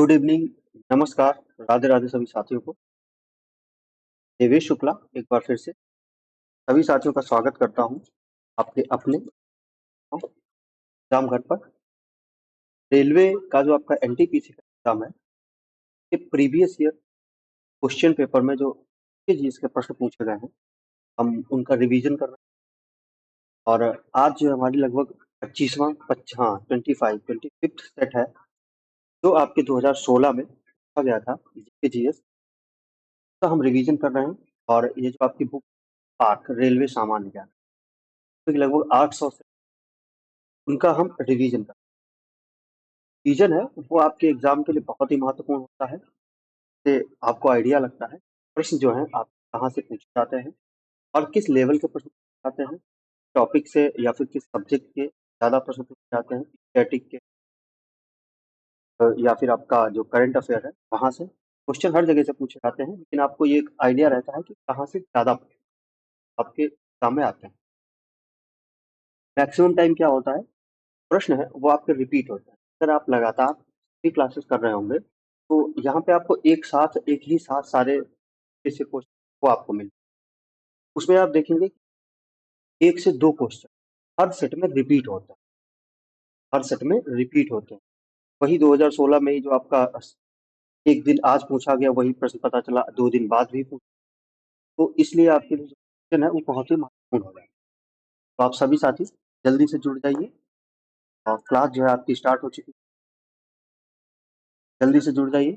Good evening. नमस्कार। राधे राधे सभी साथियों को। देवेश शुक्ला एक बार फिर से सभी साथियों का स्वागत करता हूं आपके अपने एग्जाम घर पर। रेलवे का जो आपका एनटीपीसी का एग्जाम है, ये प्रीवियस ईयर क्वेश्चन पेपर में जो जीएस के प्रश्न पूछे गए हैं, हम उनका रिवीजन कर रहे हैं। और आज जो हमारी लगभग 25th सेट है, जो आपके 2016 में पूछा गया था जीके जीएस का हम रिवीजन कर रहे हैं। और ये जो आपकी बुक पार्क रेलवे सामान्य ज्ञान, तो लगभग 800 से उनका हम रिवीजन कर रिवीजन है, वो आपके एग्जाम के लिए बहुत ही महत्वपूर्ण होता है। इससे आपको आइडिया लगता है प्रश्न जो है आप कहाँ से पूछे जाते हैं और किस लेवल के प्रश्न पूछे जाते हैं, टॉपिक से या फिर किस सब्जेक्ट के ज़्यादा प्रश्न पूछे जाते हैं, स्टैटिक के या फिर आपका जो करंट अफेयर है वहाँ से। क्वेश्चन हर जगह से पूछे जाते हैं, लेकिन आपको ये एक आइडिया रहता है कि कहाँ से ज़्यादा आपके एग्जाम में आते हैं। मैक्सिमम टाइम क्या होता है, प्रश्न है वो आपके रिपीट होते हैं। अगर आप लगातार 3 क्लासेस कर रहे होंगे, तो यहाँ पे आपको एक ही साथ सारे ऐसे क्वेश्चन वो आपको मिले। उसमें आप देखेंगे 1 से 2 क्वेश्चन हर सेट में रिपीट होते हैं, हर सेट में रिपीट होते हैं। वही 2016 में ही जो आपका एक दिन आज पूछा गया वही प्रश्न पता चला 2 दिन बाद भी पूछा, तो इसलिए आपके लिए जो क्वेश्चन है वो बहुत ही महत्वपूर्ण हो जाए। तो आप सभी साथी जल्दी से जुड़ जाइए और क्लास जो है आपकी स्टार्ट हो चुकी है, जल्दी से जुड़ जाइए।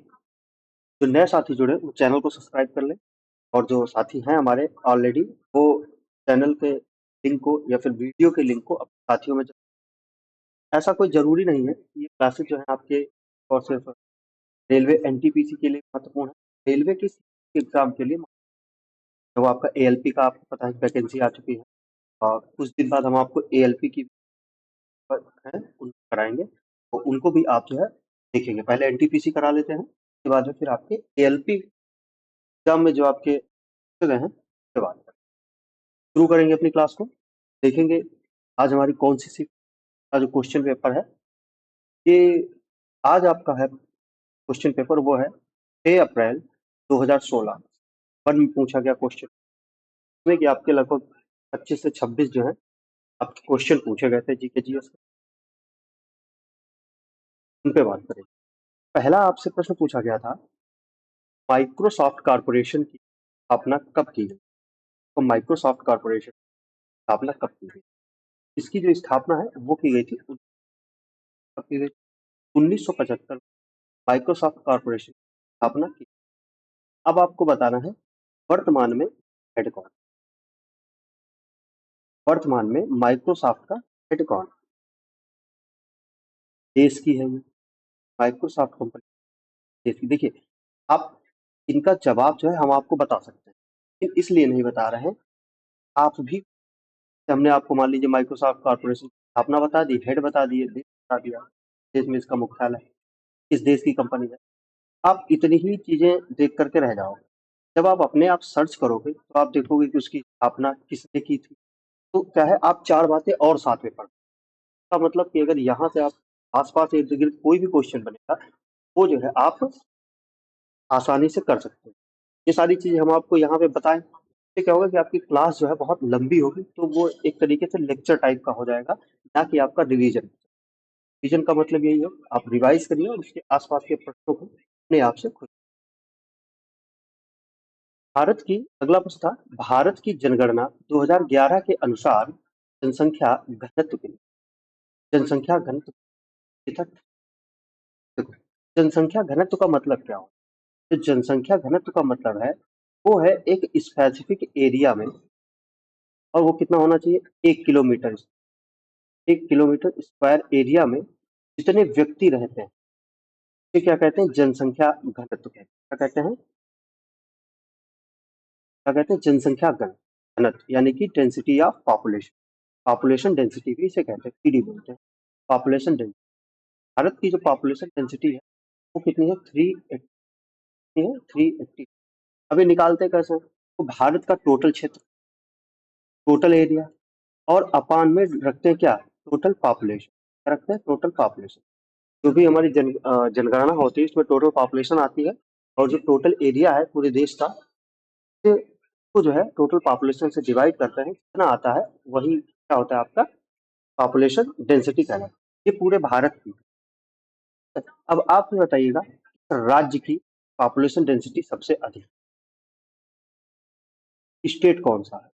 जो नए साथी जुड़े वो चैनल को सब्सक्राइब कर लें, और जो साथी हैं हमारे ऑलरेडी, वो चैनल के लिंक को या फिर वीडियो के लिंक को अपने साथियों में ऐसा कोई ज़रूरी नहीं है कि ये क्लासेस जो है आपके और सिर्फ रेलवे एनटीपीसी के लिए महत्वपूर्ण है। रेलवे के एग्जाम के लिए जो आपका एएलपी का आपको पता है वैकेंसी आ चुकी है, और कुछ दिन बाद हम आपको एएलपी की है उनको कराएंगे, तो उनको भी आप जो है देखेंगे। पहले एनटीपीसी करा लेते हैं, उसके बाद में फिर आपके एएलपी एग्जाम में जो आपके गए हैं उसके बाद शुरू करेंगे अपनी क्लास को। देखेंगे आज हमारी कौन सी का जो क्वेश्चन पेपर है, ये आज आपका है क्वेश्चन पेपर, वो है 6 अप्रैल 2016 वन में पूछा गया क्वेश्चन, इसमें कि आपके लगभग 25 से 26 जो है आपके क्वेश्चन पूछे गए थे जीके जीएस के, उन पे बात करेंगे। पहला आपसे प्रश्न पूछा गया था, माइक्रोसॉफ्ट कॉर्पोरेशन की स्थापना कब की गई? तो माइक्रोसॉफ्ट कॉर्पोरेशन की स्थापना कब की गई? इसकी जो स्थापना है वो की गई थी, कब की गई? 1975 माइक्रोसॉफ्ट कॉर्पोरेशन की स्थापना की। अब आपको बताना है वर्तमान में हेड कौन, वर्तमान में माइक्रोसॉफ्ट का हेड कौन देश की है ये माइक्रोसॉफ्ट कंपनी देश की। देखिए, आप इनका जवाब जो है हम आपको बता सकते हैं, लेकिन इसलिए नहीं बता रहे हैं। आप भी, हमने आपको मान लीजिए माइक्रोसॉफ्ट कॉर्पोरेशन की स्थापना बता दी, हेड बता दिए, देश बता दिया, देश में इसका मुख्यालय है, किस देश की कंपनी है, आप इतनी ही चीजें देख करके रह जाओगे। जब आप अपने आप सर्च करोगे तो आप देखोगे कि उसकी स्थापना किसने की थी, तो क्या है, आप 4 बातें और साथ में पढ़, इसका मतलब कि अगर यहाँ से आप आस-पास इर्द-गिर्द कोई भी क्वेश्चन बनेगा, वो जो है आप आसानी से कर सकते हैं। ये सारी चीज़ें हम आपको यहाँ पे बताएँ, इससे क्या होगा कि आपकी क्लास जो है बहुत लंबी होगी, तो वो एक तरीके से लेक्चर टाइप का हो जाएगा, ना कि आपका रिवीजन। रिवीजन का मतलब यही है, आप रिवाइज़ करिए और उसके आस-पास के प्रश्नों को अपने आप से खुद। भारत की अगला प्रश्न था, भारत की जनगणना 2011 के अनुसार जनसंख्या घनत्व के जनसंख्या घनत्व पृथक देखो, जनसंख्या घनत्व का मतलब क्या हो? तो जनसंख्या घनत्व का मतलब है, वो है एक स्पेसिफिक एरिया में, और वो कितना होना चाहिए? 1 किलोमीटर, 1 किलोमीटर स्क्वायर एरिया में जितने व्यक्ति रहते हैं, ये क्या कहते हैं? जनसंख्या घनत्व कहते हैं। क्या कहते हैं? क्या कहते हैं? जनसंख्या घनत्व, यानी कि density of population. Population density भी इसे कहते हैं, पीडी बोलते हैं, पॉपुलेशन डेंसिटी। भारत की जो पॉपुलेशन डेंसिटी है वो कितनी है? 380 है, 380। अभी निकालते कैसे? तो भारत का टोटल क्षेत्र, टोटल एरिया, और अपान में रखते हैं क्या? Total population. क्या रखते हैं? Total population. जो भी हमारी जनगणना होती है, इसमें टोटल पॉपुलेशन आती है और जो टोटल एरिया है पूरे देश का, उसे को जो है टोटल पॉपुलेशन से डिवाइड करते हैं, कितना आता है वही क्या होता है आपका पॉपुलेशन डेंसिटी कहलाता है। ये पूरे भारत की। अब आप ये बताइएगा, राज्य की पॉपुलेशन डेंसिटी सबसे अधिक स्टेट कौन सा है?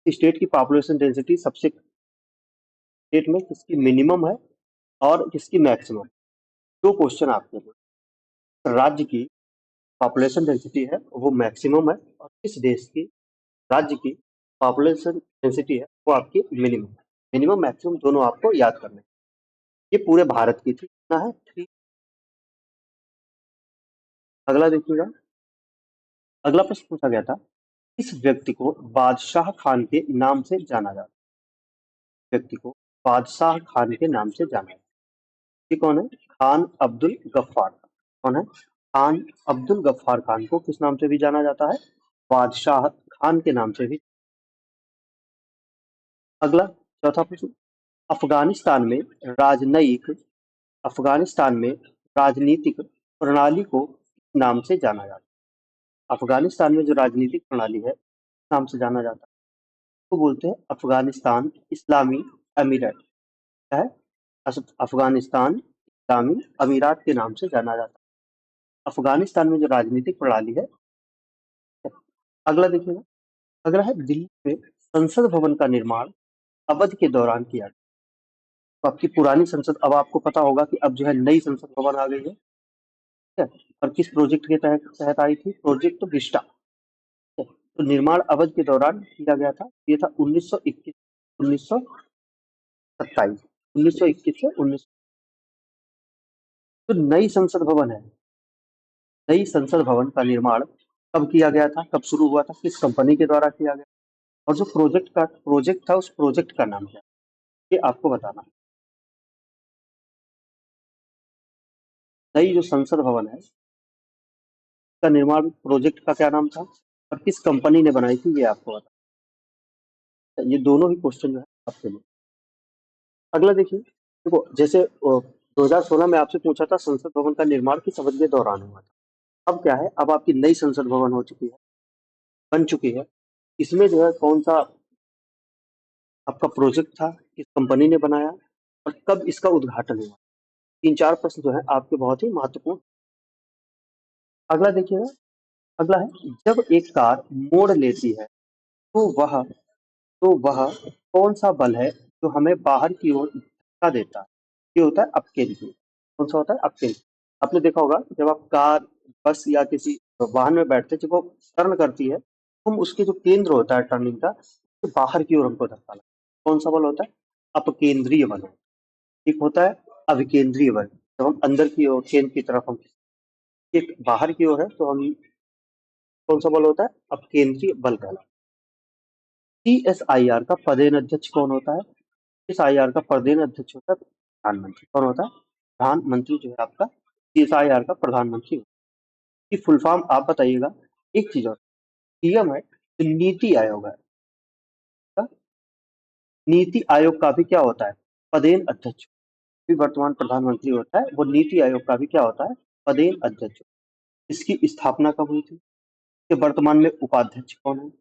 स्टेट की पॉपुलेशन डेंसिटी सबसे स्टेट में किसकी मिनिमम है और किसकी मैक्सिमम? दो क्वेश्चन आपके लिए। राज्य की पॉपुलेशन डेंसिटी है वो मैक्सिमम है, और किस देश की राज्य की पॉपुलेशन डेंसिटी है वो आपकी मिनिमम है। मिनिमम मैक्सिमम दोनों आपको याद करने हैं। ये पूरे भारत की थी, कितना है? ठीक। अगला देखिएगा, अगला प्रश्न पूछा गया था, इस व्यक्ति को बादशाह खान के नाम से जाना जाता है। व्यक्ति को बादशाह खान के नाम से जाना जाता है। ये कौन है? खान अब्दुल गफ्फार खान। कौन है? खान अब्दुल गफ्फार खान को किस नाम से भी जाना जाता है? बादशाह खान के नाम से भी। अगला चौथा प्रश्न, अफगानिस्तान में राजनयिक अफगानिस्तान में राजनीतिक प्रणाली को किस नाम से जाना जाता है? अफगानिस्तान में जो राजनीतिक प्रणाली है किस नाम से जाना जाता है? तो बोलते हैं अफगानिस्तान इस्लामी अमीरात। क्या है? अफगानिस्तान इस्लामी अमीरात के नाम से जाना जाता है अफगानिस्तान में जो राजनीतिक प्रणाली है। अगला देखिएगा, अगला है, दिल्ली में संसद भवन का निर्माण अवध के दौरान किया गया। तो आपकी पुरानी संसद, अब आपको पता होगा कि अब जो है नई संसद भवन आ गई है, ठीक है? और किस प्रोजेक्ट के तहत तहत आई थी? Project Vista. ठीक है? तो निर्माण अवध के दौरान किया गया था। ये था 1921 1927, 1921 से 19। तो नई संसद भवन है, नई संसद भवन का निर्माण कब किया गया था? कब शुरू हुआ था? किस कंपनी के द्वारा किया गया? और जो प्रोजेक्ट था उस प्रोजेक्ट का नाम क्या है? ये आपको बताना है। नई जो संसद भवन है का निर्माण प्रोजेक्ट का क्या नाम था और किस कंपनी ने बनाई थी, ये आपको बताना है। ये दोनों ही क्वेश्चन जो है आपके लिए। अगला देखिए, देखो जैसे 2016 में आपसे पूछा था संसद भवन का निर्माण किस अवधि के दौरान हुआ था। अब क्या है, अब आपकी नई संसद भवन हो चुकी है, बन चुकी है। इसमें जो है कौन सा आपका प्रोजेक्ट था, किस कंपनी ने बनाया और कब इसका उद्घाटन हुआ? तीन चार प्रश्न जो है आपके बहुत ही महत्वपूर्ण। अगला देखिएगा, अगला है, जब एक कार मोड़ लेती है तो वह कौन सा बल है जो हमें बाहर की ओर धक्का देता है? ये होता है अपकेंद्रीय। कौन सा होता है? अपकेंद्रीय। आपने देखा होगा जब आप कार, बस या किसी वाहन में बैठते हैं, जब वो टर्न करती है, तो हम उसके जो केंद्र होता है टर्निंग का, उसके बाहर की ओर हमको धक्का लगता है। कौन सा बल होता है? अपकेंद्रीय बल होता है। एक होता है अभिकेंद्रीय बल, जब हम अंदर की ओर केंद्र की तरफ हम, एक बाहर की ओर है तो हम, कौन सा बल होता है? अपकेंद्रीय बल कहलाता है। सीएसआईआर का पदेन अध्यक्ष कौन होता है? सीएसआईआर का पदेन अध्यक्ष होता है प्रधानमंत्री। कौन होता है? प्रधानमंत्री जो है आपका सीएसआईआर का प्रधानमंत्री होता है। की फुल फॉर्म आप बताइएगा। एक चीज और, पीएम है तो नीति आयोग है, तो नीति आयोग का भी क्या होता है? पदेन अध्यक्ष। भी वर्तमान प्रधानमंत्री होता है, वो नीति आयोग का भी क्या होता है? पदेन अध्यक्ष। इसकी स्थापना कब हुई थी? इसके वर्तमान में उपाध्यक्ष कौन है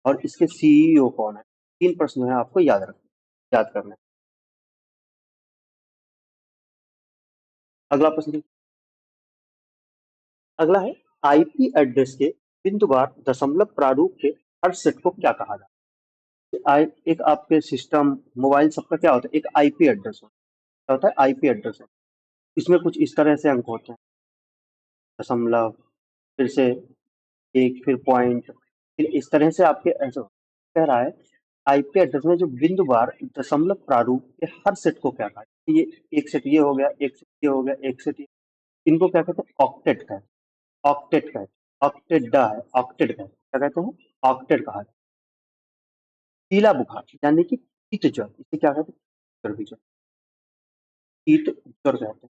और इसके सीईओ कौन है? तीन प्रश्न है आपको याद करना है। अगला प्रश्न, अगला है, आईपी एड्रेस के बिंदुवार दशमलव प्रारूप के हर सेट को क्या कहा जाता है? एक आपके सिस्टम मोबाइल सबका क्या होता है? एक आईपी एड्रेस क्या होता है? आईपी एड्रेस है। इसमें कुछ इस तरह से अंक होते हैं, दशमलव, फिर से एक, फिर पॉइंट, फिर इस तरह से आपके ऐसे कह रहा है। आईपी एड्रेस में जो बिंदुवार दशमलव प्रारूप के हर सेट को क्या कहा जाता है? ये एक सेट ये हो गया, एक सेट ये हो गया, एक सेट ये, इनको क्या कहते हैं? ऑक्टेट कहते हैं। ऑक्टेट कहते हैं, ऑक्टेडा है, ऑक्टेट कहते हैं, क्या कहते हैं? ऑक्टेट कहा जाता है। पीला बुखार यानी कि शीत ज्वर, इसे क्या कहते हैं? ज्वर भी ज्वर, शीत ज्वर कहते हैं।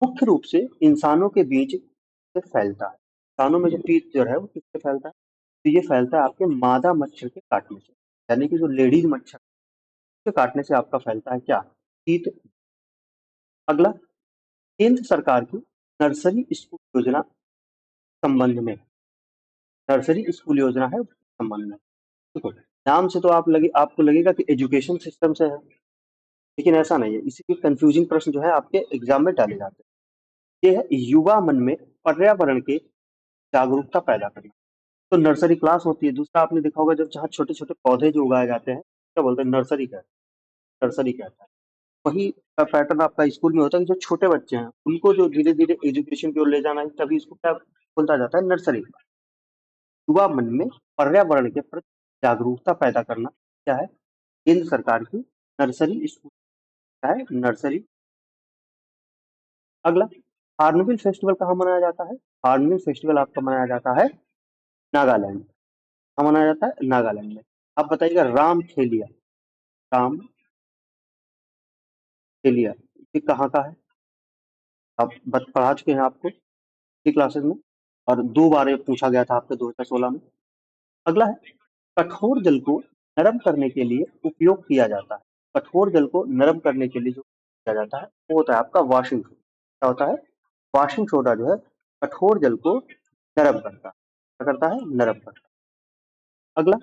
मुख्य रूप से इंसानों के बीच से फैलता है। इंसानों में जो शीत ज्वर है वो किससे फैलता है? तो ये फैलता है आपके मादा मच्छर के काटने से, यानी कि जो लेडीज मच्छर के काटने से आपका फैलता है क्या? शीत। अगला, केंद्र सरकार की नर्सरी स्कूल योजना संबंध में, नर्सरी स्कूल योजना है संबंध में। देखो, नाम से तो आपको लगेगा कि एजुकेशन सिस्टम से है, लेकिन ऐसा नहीं है। इसी के कंफ्यूजिंग प्रश्न जो है आपके एग्जाम में डाले जाते हैं। ये है युवा मन में पर्यावरण के जागरूकता पैदा करना। तो नर्सरी क्लास होती है। दूसरा, आपने देखा होगा जब जहाँ छोटे छोटे पौधे जो उगाए जाते हैं, क्या बोलते हैं, नर्सरी कहता है। वही पैटर्न आपका स्कूल में होता है कि जो छोटे बच्चे हैं उनको जो धीरे धीरे एजुकेशन की ओर ले जाना है, तभी इसको क्या बोलता जाता है, नर्सरी। युवा मन में पर्यावरण के प्रति जागरूकता पैदा करना क्या है, केंद्र सरकार की नर्सरी स्कूल क्या है, नर्सरी। अगला, हार्नबिल फेस्टिवल कहाँ मनाया जाता है? हार्नबिल फेस्टिवल आपका मनाया जाता है नागालैंड। कहाँ मनाया जाता है? नागालैंड में। आप बताइएगा, राम खेलिया, राम खेलिया ये कहाँ का है? आप पढ़ा चुके हैं आपको पिछली क्लासेस में, और 2 बार ये पूछा गया था आपके 2016 में। अगला है, कठोर जल को नरम करने के लिए उपयोग किया जाता है। कठोर जल को नरम करने के लिए जो किया जाता है वो होता है आपका वॉशिंग सोडा। क्या होता है? वॉशिंग सोडा जो है कठोर जल को नरम करता है। क्या करता है? नरम करता है। अगला,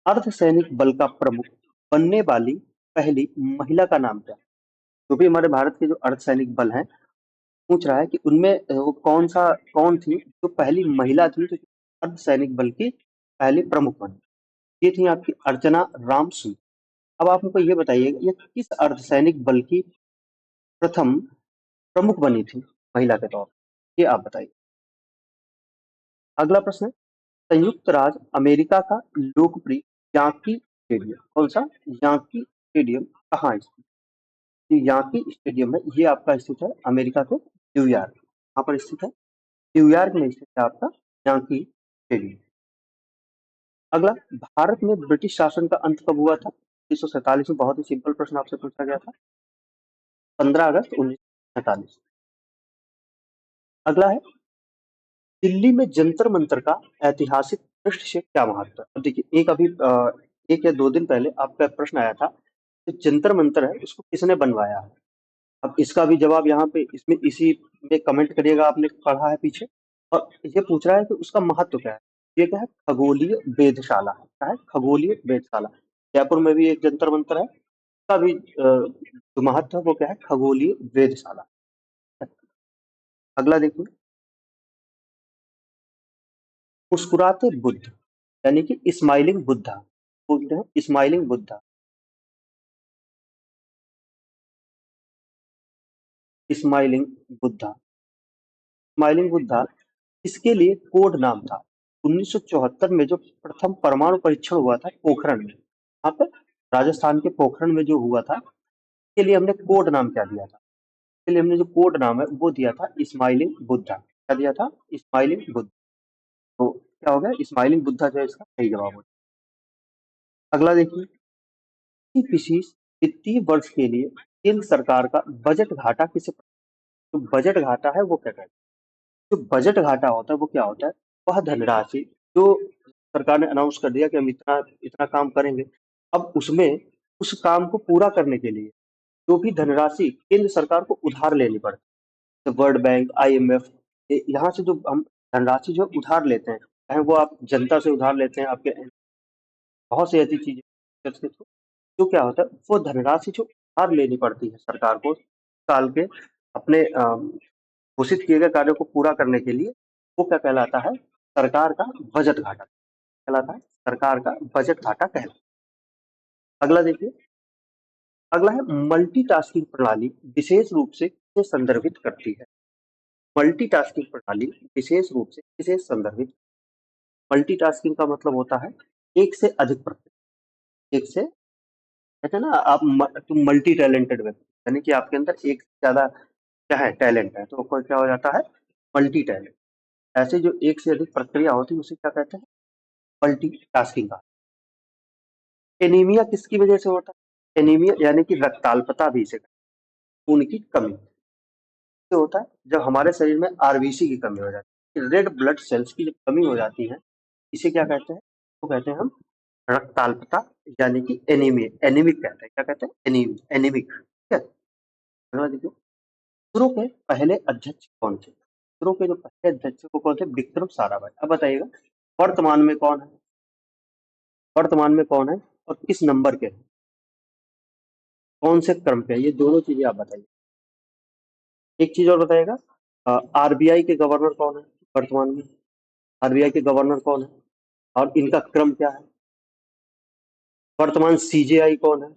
अर्धसैनिक बल का प्रमुख बनने वाली पहली महिला का नाम क्या है? जो भी हमारे भारत के जो अर्धसैनिक बल हैं, पूछ रहा है कि उनमें वो कौन थी जो पहली महिला थी जो अर्धसैनिक बल की पहली प्रमुख बनी? ये थी आपकी अर्चना राम सिंह। अब आप हमको ये बताइए, ये किस अर्धसैनिक बल की प्रथम प्रमुख बनी थी महिला के तौर पर? ये आप बताइए। अगला प्रश्न है, संयुक्त राज्य अमेरिका का लोकप्रिय याकी स्टेडियम कौन सा? याकी स्टेडियम कहाँ स्थित है? याकी स्टेडियम है, ये आपका स्थित है अमेरिका के न्यूयॉर्क। कहाँ पर स्थित है? न्यूयॉर्क में स्थित है आपका याकी स्टेडियम। अगला, भारत में ब्रिटिश शासन का अंत कब हुआ था? 1947 में। बहुत ही सिंपल प्रश्न आपसे पूछा गया था, 15 अगस्त 1947। अगला है, दिल्ली में जंतर मंतर का ऐतिहासिक दृष्टि से क्या महत्व है? अब देखिए, एक या 2 दिन पहले आपका प्रश्न आया था कि जंतर मंतर है उसको किसने बनवाया है। अब इसका भी जवाब यहाँ पे इसमें इसी में कमेंट करिएगा, आपने पढ़ा है पीछे। और ये पूछ रहा है कि उसका महत्व क्या है। ये क्या है? खगोलीय वेधशाला है। क्या है? खगोलीय वेधशाला। जयपुर में भी एक जंतर मंतर है, उसका भी जो महत्व है वो क्या है? खगोलीय वेधशाला। अगला देखिए, मुस्कुराते बुद्ध यानी कि स्माइलिंग बुद्धा बोलते हैं, smiling Buddha. Smiling Buddha, smiling Buddha इसके लिए कोड नाम था। 1974 में जो प्रथम परमाणु परीक्षण हुआ था पोखरण में, यहाँ पे राजस्थान के पोखरण में जो हुआ था, इसके लिए हमने कोड नाम क्या दिया था? इसके लिए हमने जो कोड नाम है वो दिया था स्माइलिंग बुद्धा। क्या दिया था? स्माइलिंग बुद्धा। तो क्या हो गया? स्माइलिंग बुद्धा जो है इसका सही जवाब हो। अगला देखिए, किसी विशेष वित्तीय वर्ष के लिए केंद्र सरकार का बजट घाटा किसे, जो बजट घाटा है वो क्या कहते हैं? जो बजट घाटा होता है वो क्या होता है? वह धनराशि जो सरकार ने अनाउंस कर दिया कि हम इतना इतना काम करेंगे, अब उसमें उस काम को पूरा करने के लिए जो भी धनराशि केंद्र सरकार को उधार लेनी पड़ती है, तो वर्ल्ड बैंक, IMF, यहाँ से जो हम धनराशि जो उधार लेते हैं, चाहे वो आप जनता से उधार लेते हैं, आपके बहुत सी ऐसी चीजें के थ्रू, जो क्या होता है वो धनराशि जो उधार लेनी पड़ती है सरकार को साल के अपने घोषित किए गए कार्यों को पूरा करने के लिए, वो क्या कहलाता है? सरकार का बजट घाटा कहलाता है। सरकार का बजट घाटा कहलाता है। अगला देखिए, अगला है, मल्टीटास्किंग प्रणाली विशेष रूप से किसे संदर्भित करती है? मल्टीटास्किंग प्रणाली विशेष रूप से किसे संदर्भित? मल्टीटास्किंग का मतलब होता है एक से अधिक प्रक्रिया। एक से, कहते हैं ना तुम मल्टी टैलेंटेड व्यक्ति, यानी कि आपके अंदर एक से ज्यादा क्या है, टैलेंट है, तो कोई क्या हो जाता है? Multi talent. ऐसे जो एक से अधिक प्रक्रिया होती है उसे क्या कहते हैं? मल्टी टास्किंग का। एनीमिया किसकी वजह से होता है? एनीमिया यानी कि रक्ताल्पता भी इसे कहते हैं, खून की कमी से होता है जब हमारे शरीर में RBC की कमी हो जाती है, रेड ब्लड सेल्स की जब कमी हो जाती है, इसे क्या कहते हैं? तो कहते हैं हम रक्ताल्पता, यानी कि एनीमिया, एनीमिक कहते हैं। क्या कहते हैं? एनीमिक। ठीक है, अगला देखिए, इसरो के पहले अध्यक्ष कौन थे? इसरो के जो पहले अध्यक्ष वो कौन थे? विक्रम साराभाई। अब बताइएगा वर्तमान में कौन है? वर्तमान में कौन है और किस नंबर के हैं? कौन से क्रम पे है? ये दोनों चीजें आप बताइए। एक चीज और बताइएगा, आरबीआई के गवर्नर कौन है वर्तमान में? आरबीआई के गवर्नर कौन है और इनका क्रम क्या है? वर्तमान सीजेआई कौन है?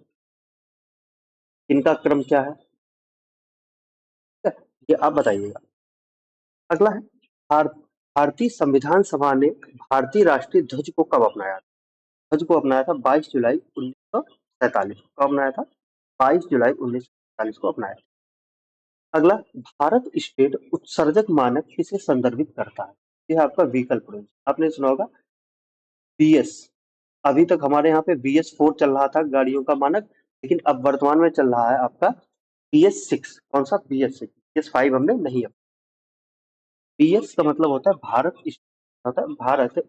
इनका क्रम क्या है? ठीक है, ये आप बताइएगा। अगला है, भारतीय संविधान सभा ने भारतीय राष्ट्रीय ध्वज को कब अपनाया? ध्वज को अपनाया था 22 जुलाई 1947 को। कब अपनाया था? 22 जुलाई 1947 को अपनाया था। अगला, भारत स्टेट उत्सर्जक मानक किसे संदर्भित करता है? यह आपका विकल्प है। आपने सुना होगा बीएस। अभी तक हमारे यहाँ पे BS4 चल रहा था गाड़ियों का मानक, लेकिन अब वर्तमान में चल रहा है आपका BS6। कौन सा? BS6। BS5 हमने नहीं। BS का मतलब होता है भारत, होता है भारत।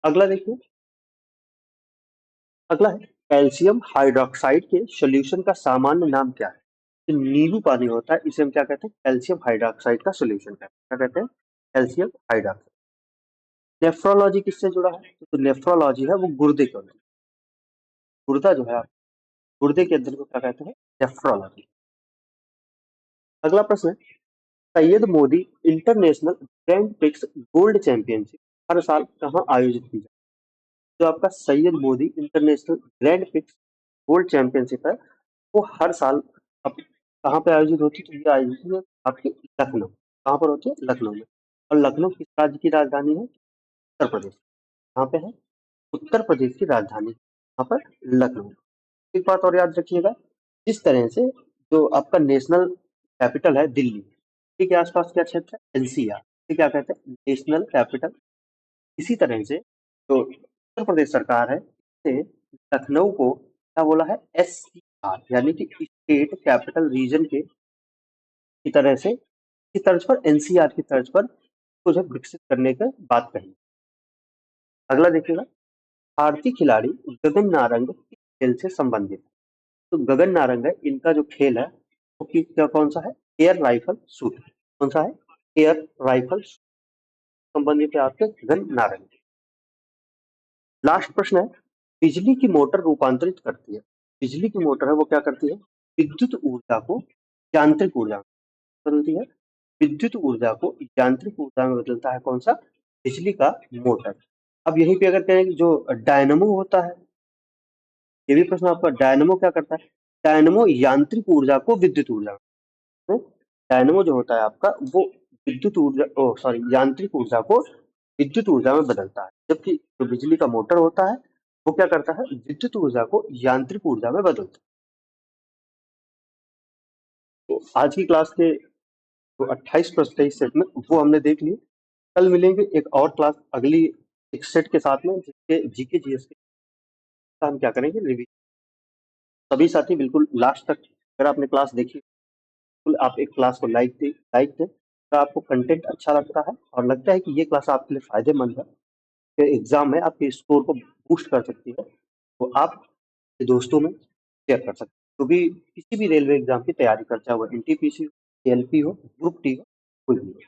अगला देखिए, अगला है, कैल्शियम हाइड्रोक्साइड के सॉल्यूशन का सामान्य नाम क्या है? जो नींबू पानी होता है इसे हम क्या कहते हैं? कैल्शियम हाइड्रोक्साइड का सॉल्यूशन कहते हैं। क्या कहते हैं? Calcium hydroxide. नेफ्रोलॉजी किससे जुड़ा है? तो नेफ्रोलॉजी है वो गुर्दे के अंदर। गुर्दा जो है, गुर्दे के अंदर को क्या कहते हैं? नेफ्रोलॉजी। अगला प्रश्न है, Syed Modi international grand prix gold championship हर साल कहाँ आयोजित की जाती है? जो आपका Syed Modi international grand prix gold championship है, वो हर साल अब कहाँ पे आयोजित होती है? तो ये आयोजित होती है आपके लखनऊ। कहाँ पर होती है? लखनऊ में। और लखनऊ किस राज्य की राजधानी है? उत्तर प्रदेश। कहाँ पे है? उत्तर प्रदेश की राजधानी यहाँ पर लखनऊ। एक बात और याद रखिएगा, इस तरह से जो आपका नेशनल कैपिटल है दिल्ली, दिल्ली के आसपास क्या क्षेत्र है? NCR। ये क्या कहते हैं? National capital. इसी तरह से जो उत्तर प्रदेश सरकार है, इसे लखनऊ को क्या बोला है? SCR, यानी कि स्टेट कैपिटल रीजन के की तरह से, की तर्ज पर, NCR की तर्ज पर कुछ विकसित करने की बात कही। अगला देखिएगा, भारतीय खिलाड़ी गगन नारंग किस खेल से संबंधित है? तो गगन नारंग है, इनका जो खेल है वो क्या कौन सा है? Air rifle shoot. कौन सा है? एयर राइफल संबंधित है आपके गगन नारंग। लास्ट प्रश्न है, बिजली की मोटर रूपांतरित करती है, बिजली की मोटर है वो क्या करती है? विद्युत ऊर्जा को यांत्रिक ऊर्जा में बदलती है। विद्युत ऊर्जा को यांत्रिक ऊर्जा में बदलता है कौन सा? बिजली का मोटर। अब यहीं पे अगर कहें कि जो डायनमो होता है, ये भी प्रश्न आपका, डायनमो क्या करता है? डायनमो यांत्रिक ऊर्जा को विद्युत ऊर्जा में, तो डायनमो जो होता है आपका वो विद्युत ऊर्जा, ओ सॉरी, यांत्रिक ऊर्जा को विद्युत ऊर्जा में बदलता है, जबकि जो बिजली का मोटर होता है वो क्या करता है? विद्युत ऊर्जा को यांत्रिक ऊर्जा में बदलता है। तो आज की क्लास के जो 28 प्रश्न थे इस सेट में वो हमने देख लिए। कल मिलेंगे एक और क्लास अगली एक सेट के साथ में, जिसके GK GS का हम क्या करेंगे? रिवीजन। सभी साथी बिल्कुल लास्ट तक अगर आपने क्लास देखी, बिल्कुल आप एक क्लास को लाइक दें। अगर आपको कंटेंट अच्छा लगता है और लगता है कि ये क्लास आपके लिए फायदेमंद है, फिर एग्जाम में आपके स्कोर को बूस्ट कर सकती है, तो आप अपने दोस्तों में शेयर कर सकते हैं। तो भी किसी भी रेलवे एग्जाम की तैयारी कर, चाहे वो NTPC हो, LP हो, ग्रुप डी हो, कोई भी हो।